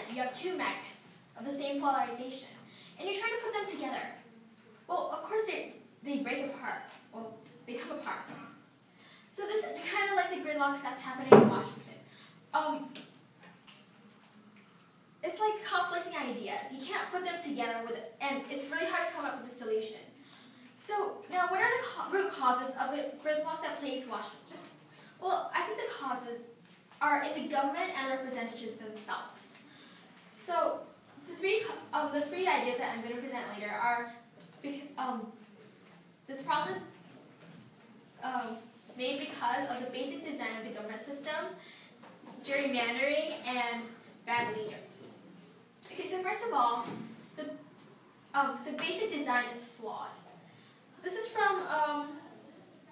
you have two magnets of the same polarization, and you're trying to put them together. Well, of course they break apart. Well, they come apart. So this is kind of like the gridlock that's happening in Washington. It's like conflicting ideas. You can't put them together and it's really hard to come up with a solution. So now, what are the root causes of the gridlock that plagues Washington? Well, I think the causes are in the government and representatives themselves. So the three ideas that I'm going to present later are this problem is made because of the basic design of the government system, gerrymandering, and bad leaders. Okay, so first of all, the basic design is flawed. This is from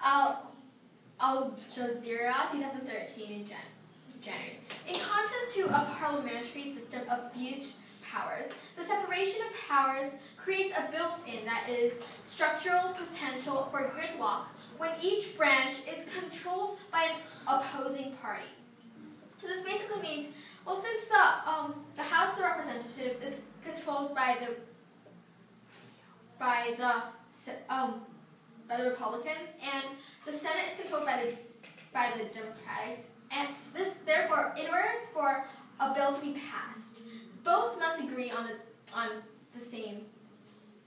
Al Jazeera, 2013 in January. In contrast to a parliamentary system of fused powers, the separation of powers creates a built-in, that is, structural potential for gridlock when each branch is controlled by an opposing party. So this basically means, well, since the House of Representatives is controlled by the Republicans, and the Senate is controlled by the Democrats, and therefore, in order for a bill to be passed, both must agree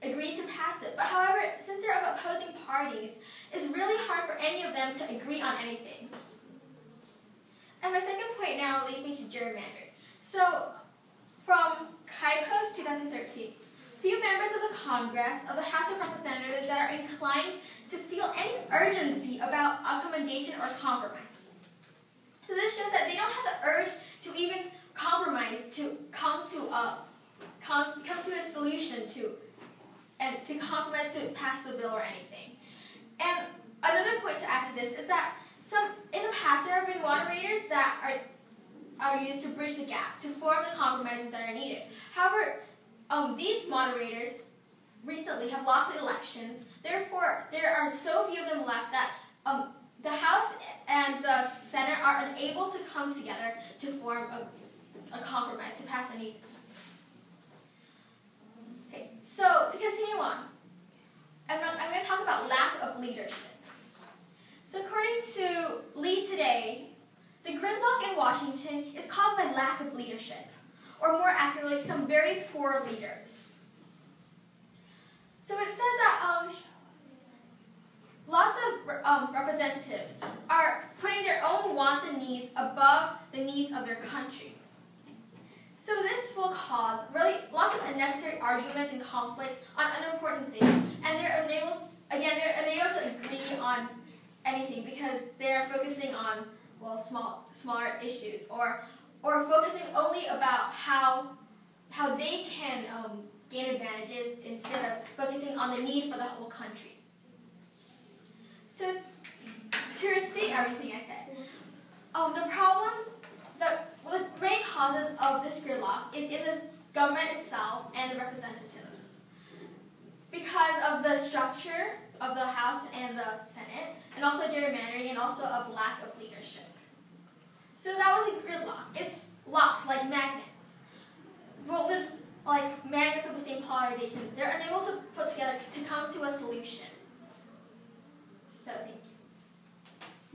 agree to pass it. But however, since they're of opposing parties, it's really hard for any of them to agree on anything. And my second point now leads me to gerrymandering. So, from Post 2013, few members of the Congress, of the House of Representatives, that are inclined to feel any urgency about accommodation or compromise. So this shows that they don't have the urge to even compromise, to come to a solution, to compromise, to pass the bill or anything. And another point to add to this is that in the past there have been moderators that are used to bridge the gap, to form the compromises that are needed. However, these moderators recently have lost the elections. Therefore, there are so few of them left that the House and the Senate are unable to come together to form a compromise, to pass anything. Okay, so to continue on, I'm going to talk about lack of leadership. So according to Lead Today, the gridlock in Washington is caused by lack of leadership, or more accurately, some very poor leaders. So it says that lots of representatives are putting their own wants and needs above the needs of their country. So this will cause really lots of unnecessary arguments and conflicts on unimportant things, and they're unable to agree on anything because they're focusing on, well, smaller issues, or focusing only about how they can gain advantages instead of focusing on the need for the whole country. So to restate everything I said, the main causes of this gridlock is in the government itself and the representatives, because of the structure of the House and the Senate, and also gerrymandering, and also of lack of leadership. So that was a gridlock. It's locked like magnets. Well, there's like magnets of the same polarization. They're unable to put together to come to a solution. So thank you.